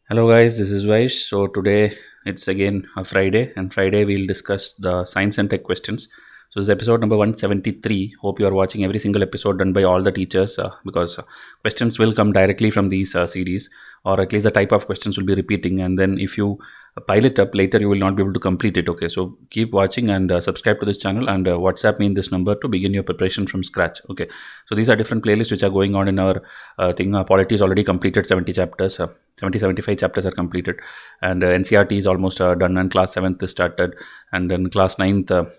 Hello guys, this is Vaish. So today it's again a Friday, and Friday we'll discuss the science and tech questions. So this is episode number 173. Hope you are watching every single episode done by all the teachers because questions will come directly from these series, or at least the type of questions will be repeating. And then if you pile it up later, you will not be able to complete it. Okay, so keep watching and subscribe to this channel and WhatsApp me in this number to begin your preparation from scratch. Okay, so these are different playlists which are going on in our thing. Polity is already completed 70 chapters. 75 chapters are completed, and NCRT is almost done, and class 7th is started, and then class 9th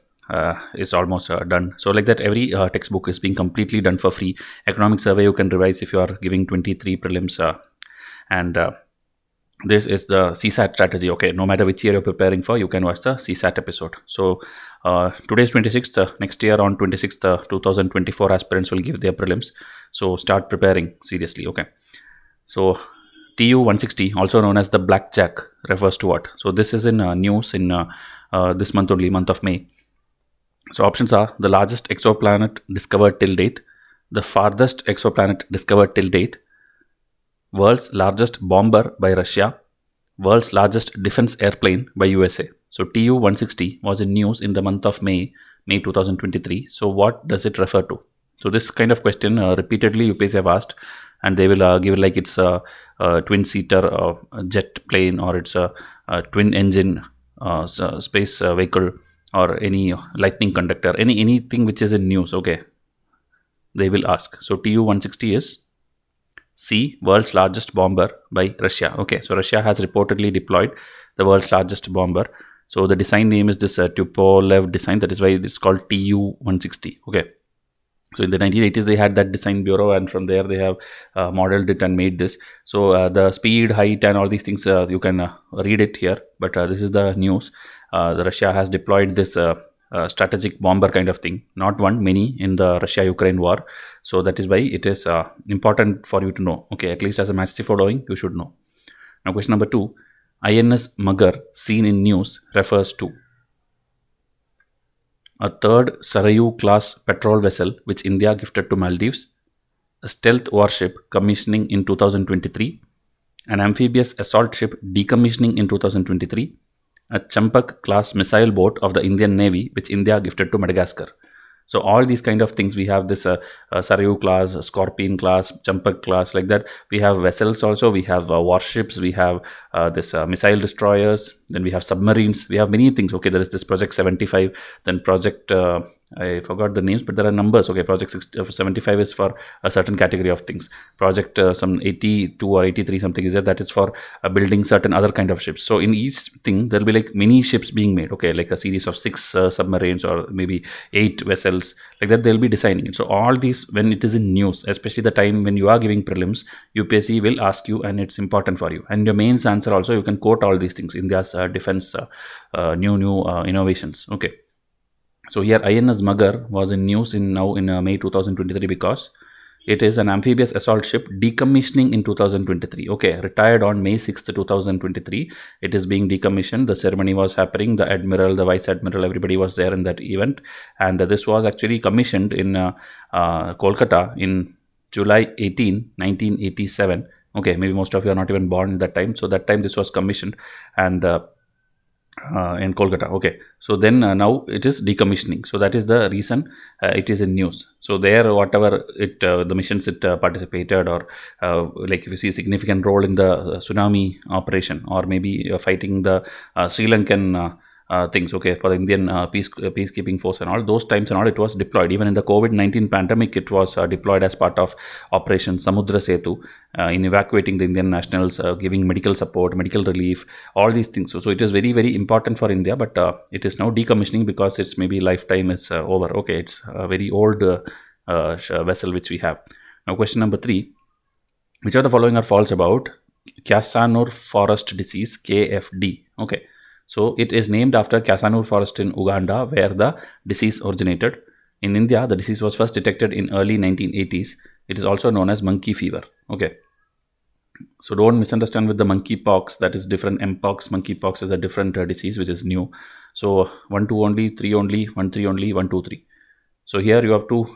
is almost done. So like that, every textbook is being completely done for free. Economic survey you can revise if you are giving 23 prelims, and this is the CSAT strategy. Okay, no matter which year you're preparing for, you can watch the CSAT episode. So today's 26th, next year on 26th 2024 aspirants will give their prelims, so start preparing seriously. Okay, so TU 160, also known as the blackjack, refers to what? So this is in news in this month only, month of May. So options are the largest exoplanet discovered till date, the farthest exoplanet discovered till date, world's largest bomber by Russia, world's largest defense airplane by USA. So TU 160 was in news in the month of May 2023. So what does it refer to? So this kind of question repeatedly UPSC have asked, and they will give like it's a twin-seater jet plane, or it's a twin engine space vehicle, or any lightning conductor, anything which is in news. Okay, they will ask. So TU 160 is C, world's largest bomber by Russia. Okay, so Russia has reportedly deployed the world's largest bomber. So the design name is this Tupolev design. That is why it's called TU 160. Okay. So in the 1980s, they had that design bureau, and from there they have modeled it and made this. So the speed, height, and all these things you can read it here. But this is the news. The Russia has deployed this strategic bomber kind of thing. Not one, many in the Russia-Ukraine war. So that is why it is important for you to know. Okay, at least as a massive following, you should know. Now, question number 2: INS Magar seen in news refers to a third Sarayu class petrol vessel which India gifted to Maldives, a stealth warship commissioning in 2023, an amphibious assault ship decommissioning in 2023, a Champak class missile boat of the Indian Navy which India gifted to Madagascar. So all these kind of things, we have this Sarayu class, Scorpion class, Champak class, like that. We have vessels also, we have warships, we have this missile destroyers, then we have submarines, we have many things. Okay, there is this Project 75, then Project, I forgot the names, but there are numbers. Okay, Project 75 is for a certain category of things. Project some 82 or 83 something is there, that is for building certain other kind of ships. So in each thing, there will be like many ships being made. Okay, like a series of 6 submarines, or maybe 8 vessels, like that they'll be designing it. So all these, when it is in news, especially the time when you are giving prelims, UPSC will ask you, and it's important for you. And your mains answer also, you can quote all these things, India's defense new innovations. Okay, so here INS Magar was in news in May 2023 because it is an amphibious assault ship decommissioning in 2023. Okay, retired on May 6th, 2023. It is being decommissioned. The ceremony was happening. The admiral, the vice admiral, everybody was there in that event. And this was actually commissioned in Kolkata in July 18, 1987. Okay, maybe most of you are not even born at that time. So that time this was commissioned, and in Kolkata. Okay, so then now it is decommissioning. So that is the reason it is in news. So there, whatever it the missions it participated, or like if you see significant role in the tsunami operation, or maybe fighting the Sri Lankan things, okay, for the Indian peacekeeping force and all those times and all, it was deployed. Even in the COVID-19 pandemic, it was deployed as part of Operation Samudra Setu in evacuating the Indian nationals, giving medical support, medical relief, all these things. So it is very, very important for India, but it is now decommissioning because its maybe lifetime is over. Okay, it's a very old vessel which we have. Now question number 3: which of the following are false about Casanur forest disease, KFD? Okay, so it is named after Casanur forest in Uganda, where the disease originated. In India, the disease was first detected in early 1980s. It is also known as monkey fever. Okay, so don't misunderstand with the monkeypox. That is different. Mpox, monkeypox is a different disease which is new. So 1 2 only, 3 only, 1 3 only, 1 2 3. So here you have to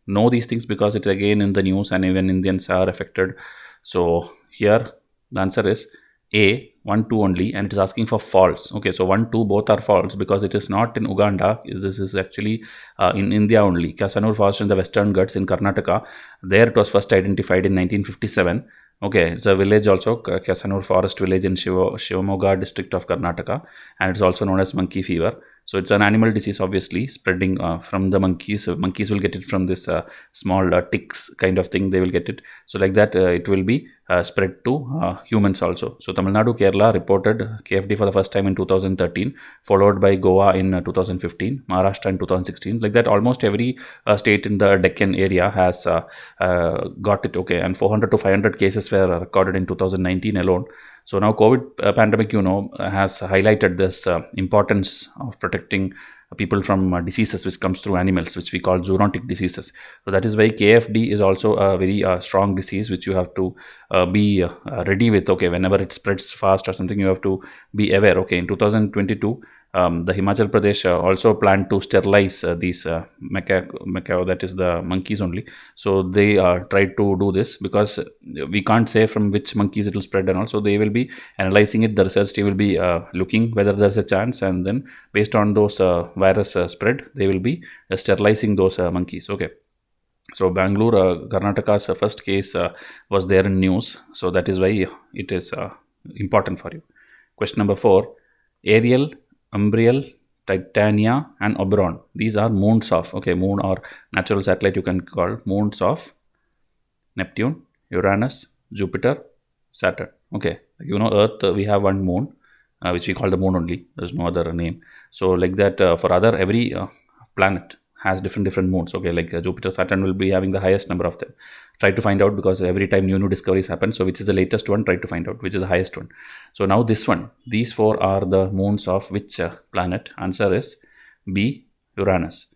know these things because it's again in the news, and even Indians are affected. So here the answer is A, 1, 2 only, and it is asking for false. Okay, so 1, 2 both are false because it is not in Uganda. This is actually in India only. Casanur Forest in the Western Ghats in Karnataka. There it was first identified in 1957. Okay, it's a village also, Casanur Forest village in Shivamogga district of Karnataka, and it's also known as monkey fever. So it's an animal disease, obviously spreading from the monkeys. So monkeys will get it from this small ticks kind of thing. They will get it. So like that, it will be spread to humans also. So Tamil Nadu, Kerala reported KFD for the first time in 2013, followed by Goa in 2015, Maharashtra in 2016. Like that, almost every state in the Deccan area has got it. Okay, and 400 to 500 cases were recorded in 2019 alone. So now COVID pandemic, has highlighted this importance of protecting people from diseases which comes through animals, which we call zoonotic diseases. So that is why KFD is also a very strong disease which you have to be ready with. Okay, whenever it spreads fast or something, you have to be aware. Okay, in 2022, the Himachal Pradesh also planned to sterilize these macaque, that is the monkeys only. So they tried to do this because we can't say from which monkeys it will spread, and also they will be analyzing it. The research team will be looking whether there's a chance, and then based on those virus spread, they will be sterilizing those monkeys. Okay. So Bangalore, Karnataka's first case was there in news. So that is why it is important for you. Question number 4. Ariel, Umbriel, Titania and Oberon. These are moons of, okay, moon or natural satellite you can call moons of Neptune, Uranus, Jupiter, Saturn. Okay, Earth, we have one moon which we call the moon only. There's no other name. So like that, for other, every planet has different moons. Okay, like Jupiter, Saturn will be having the highest number of them. Try to find out, because every time new discoveries happen. So which is the latest one? Try to find out which is the highest one. So now this one, these 4 are the moons of which planet? Answer is B, Uranus.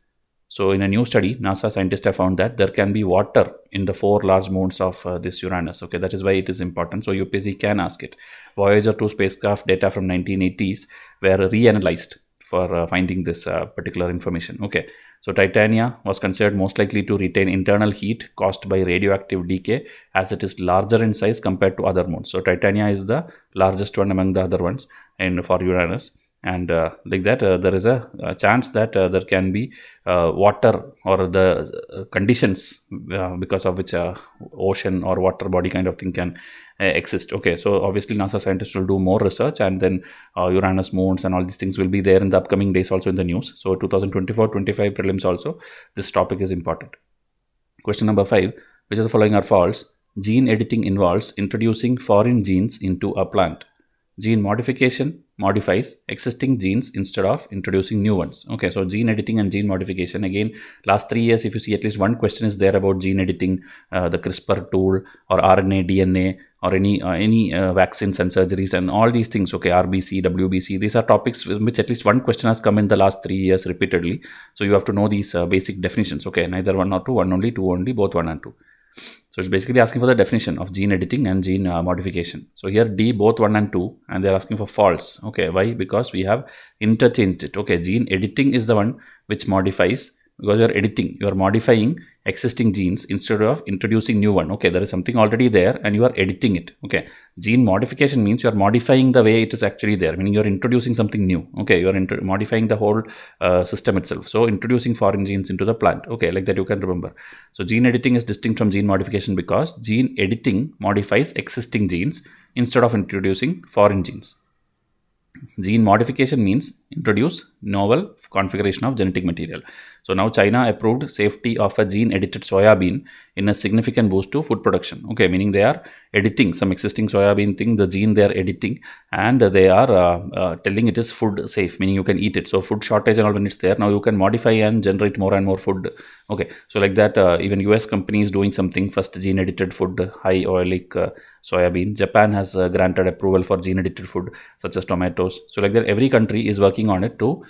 So in a new study, NASA scientists have found that there can be water in the 4 large moons of this Uranus. Okay, that is why it is important. So UPSC can ask it. Voyager 2 spacecraft data from 1980s were reanalyzed for finding this particular information. Okay, so Titania was considered most likely to retain internal heat caused by radioactive decay, as it is larger in size compared to other moons. So Titania is the largest one among the other ones, and for Uranus. And like that, there is a chance that there can be water or the conditions because of which ocean or water body kind of thing can exist. Okay, so obviously NASA scientists will do more research, and then Uranus moons and all these things will be there in the upcoming days also in the news. So 2024-25 prelims also, this topic is important. Question number 5. Which of the following are false? Gene editing involves introducing foreign genes into a plant. Gene modification modifies existing genes instead of introducing new ones. Okay, so gene editing and gene modification, again, last 3 years, if you see, at least one question is there about gene editing, the CRISPR tool, or RNA, DNA, or any vaccines and surgeries and all these things. Okay, RBC, WBC, these are topics which at least one question has come in the last 3 years repeatedly. So you have to know these basic definitions. Okay, neither 1 or 2, 1 only, 2 only, both 1 and 2. So it's basically asking for the definition of gene editing and gene modification. So here D, both 1 and 2, and they're asking for false. Okay, why? Because we have interchanged it. Okay, gene editing is the one which modifies, because you're editing, you're modifying existing genes instead of introducing new one. Okay, there is something already there and you are editing it. Okay, gene modification means you are modifying the way it is actually there, meaning you're introducing something new. Okay, you are modifying the whole system itself. So introducing foreign genes into the plant. Okay, like that you can remember. So gene editing is distinct from gene modification because gene editing modifies existing genes instead of introducing foreign genes. Gene modification means introduce novel configuration of genetic material. So now China approved safety of a gene edited soya bean in a significant boost to food production. Okay, meaning they are editing some existing soya bean thing, the gene they are editing, and they are telling it is food safe, meaning you can eat it. So food shortage and all, when it's there, now you can modify and generate more and more food. Okay, so like that, even US company is doing something, first gene edited food, high oleic soya bean. Japan has granted approval for gene edited food such as tomatoes. So like that, every country is working on it to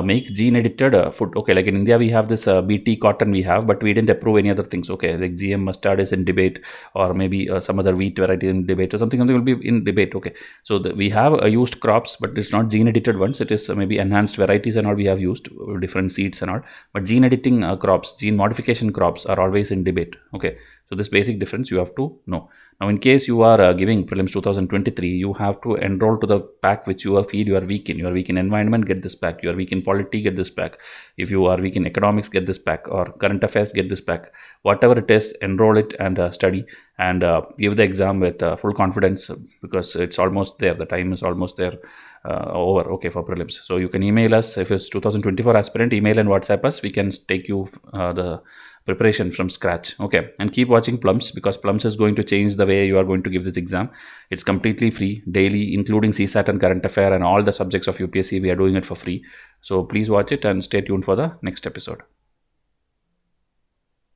make gene edited food. Okay, like in India we have this BT cotton we have, but we didn't approve any other things. Okay, like GM mustard is in debate, or maybe some other wheat variety in debate, or something will be in debate. Okay, so we have used crops, but it's not gene edited ones. It is maybe enhanced varieties and all we have used, different seeds and all. But gene editing crops, gene modification crops are always in debate. Okay, So this basic difference you have to know. Now, in case you are giving prelims 2023, you have to enroll to the pack which you feel you are weak in. You are weak in environment, get this pack. You are weak in polity, get this pack. If you are weak in economics, get this pack. Or current affairs, get this pack. Whatever it is, enroll it and study, and give the exam with full confidence, because it's almost there. The time is almost there. Over, okay, for prelims. So you can email us. If it's 2024 aspirant, email and WhatsApp us. We can take you the preparation from scratch. Okay, and keep watching Plums, because Plums is going to change the way you are going to give this exam. It's completely free, daily, including CSAT and current affair and all the subjects of UPSC. We are doing it for free. So please watch it and stay tuned for the next episode.